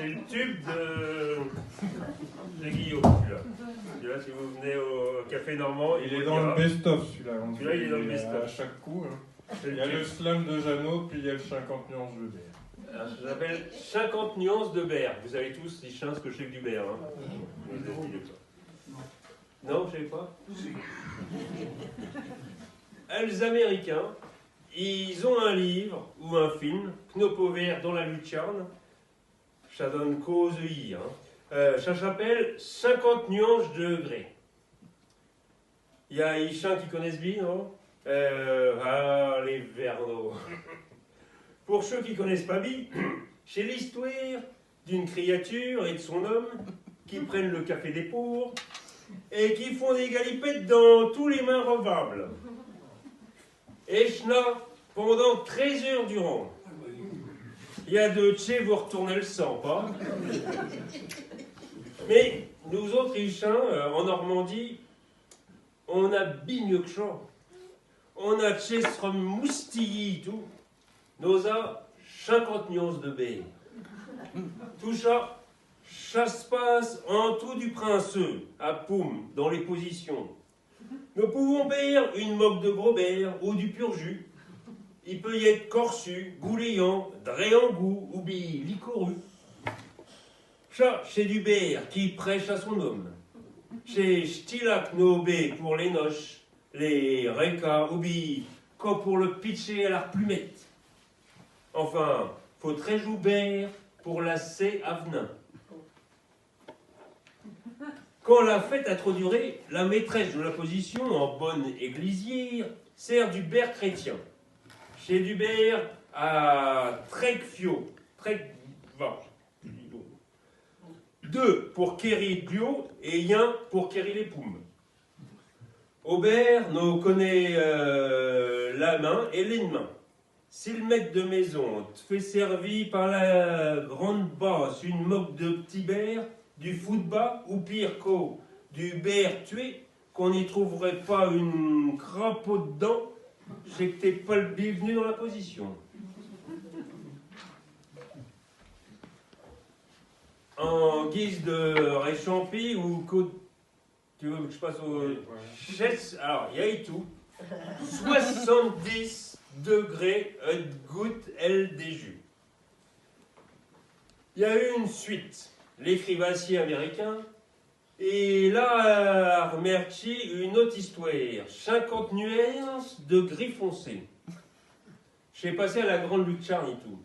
c'est le tube de Guillaume, celui-là. Celui-là, si vous venez au Café Normand, il est dans le best-of, celui-là. Celui-là, il est dans le best-of. À chaque coup. Hein. Il y a le slam de Jeannot, puis il y a le 50 nuances de Bear. Alors, ça s'appelle 50 nuances de Bear. Vous savez tous, les chiens, ce que je sais que du Bear. Hein. Non, je ne savais pas. Les Américains, ils ont un livre ou un film, Knopo vert dans la lucarne. Ça donne cause I. Hein. Ça s'appelle 50 nuances de gré. Il y a les chiens qui connaissent bien, non? Les Verneaux. Pour ceux qui ne connaissent pas bien, c'est l'histoire d'une créature et de son homme qui prennent le café des pauvres et qui font des galipettes dans tous les mains revables. Et cela pendant 13 heures durant. Il y a de chez vous retournez le sang, pas? Mais nous autres, les chiens, en Normandie, on a bien mieux que ça. On a chez ce moustillis et tout. Nous a 50 nuances de baie. Tout ça, ça se passe en tout du princeux, à Poum, dans les positions. Nous pouvons faire une moque de Grobert ou du pur jus. Il peut y être corsu, gouléant, dréangou ou bi licoru. Ça, c'est du Bear qui prêche à son homme. C'est Stilac Nobé pour les noches, les Reka ou bi, comme pour le pitcher à la plumette. Enfin, faut très jouer pour la C Avenin. Quand la fête a trop duré, la maîtresse de la position, en bonne églisière, sert du beurre chrétien. Chez du beurre à Trecfio, deux pour Kerry bio et un pour Kerry les Poumes. Aubert nous connaît la main et les mains. Si le maître de maison te fait servir par la grande basse une moque de petit beurre, du football ou pire qu'au du beurre tué, qu'on n'y trouverait pas une crapaud dedans, c'est que t'es pas le bienvenu dans la position. En guise de réchampi ou côte, tu veux que je passe au chess, alors il y a eu tout, 70 degrés de goutte L des jus. Il y a eu une suite, l'écrivancier américain, et là, remercie une autre histoire, 50 nuances de gris foncé. J'ai passé à la grande lucarne et tout.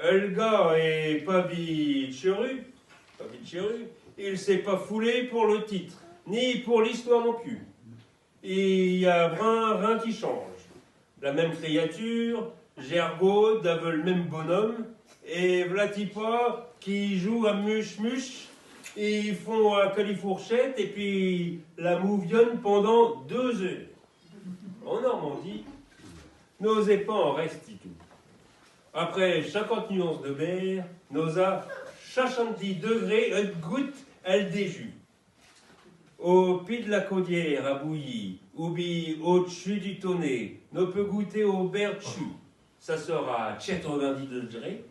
Le gars est pas bicheru, il s'est pas foulé pour le titre, ni pour l'histoire non plus. Et il y a rien qui change. La même créature, Gergaud, avec le même bonhomme, et Vlatipa qui joue à muche-muche, et ils font à califourchette, et puis la mouvionne pendant 2 heures. En Normandie, n'osez pas en rester tout. Après 50 nuances de beurre, nous a 70 degrés de goutte elle des jus. Au pied de la caudière à bouillir, ou bien au-dessus du tonnet, nous peut goûter au beurre de chou. Ça sera 90 degrés.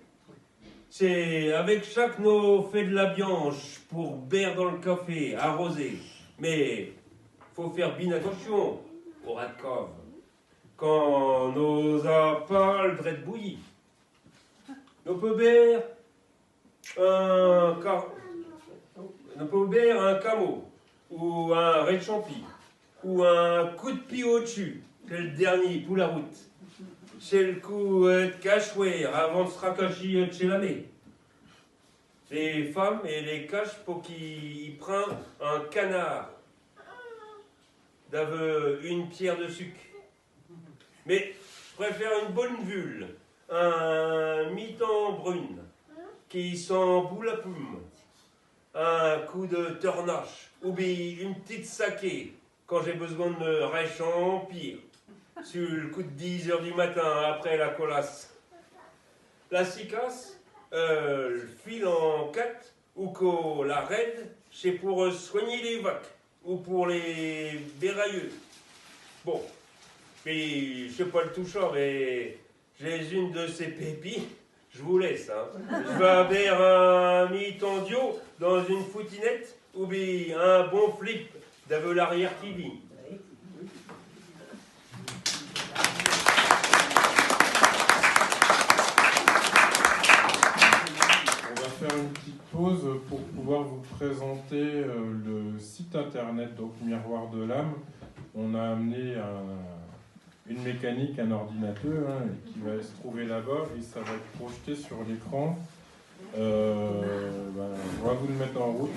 C'est avec chaque nous fait de la bianche pour beurre dans le café, arrosé. Mais faut faire bien attention au rat de cave. Quand nous a pas le dret de bouillir. Nous peut beurre un camot, ou un réchampi, ou un coup de pied au-dessus, c'est le dernier pour la route. C'est le coup de cachoir avant de se racacher chez la mère. Les femmes, et les cachent pour qu'ils prennent un canard d'aveu une pierre de sucre. Mais je préfère une bonne vule, un mi-temps brune, qui sent bout la plume, un coup de tornache, ou bien une petite saké, quand j'ai besoin de me réchampir, sur le coup de 10 heures du matin, après la colasse. La cicasse, le fil en 4, ou que la raide, c'est pour soigner les vaques, ou pour les bérailleux. Bon, mais je sais pas le touchant, mais j'ai une de ces pépites, Je vous laisse. Hein. Je vais faire un mi-tendio dans une foutinette ou bien un bon flip d'aveu l'arrière qui dit. On va faire une petite pause pour pouvoir vous présenter le site internet, donc Miroir de l'âme. On a amené une mécanique, un ordinateur qui va se trouver là-bas et ça va être projeté sur l'écran. On va vous le mettre en route.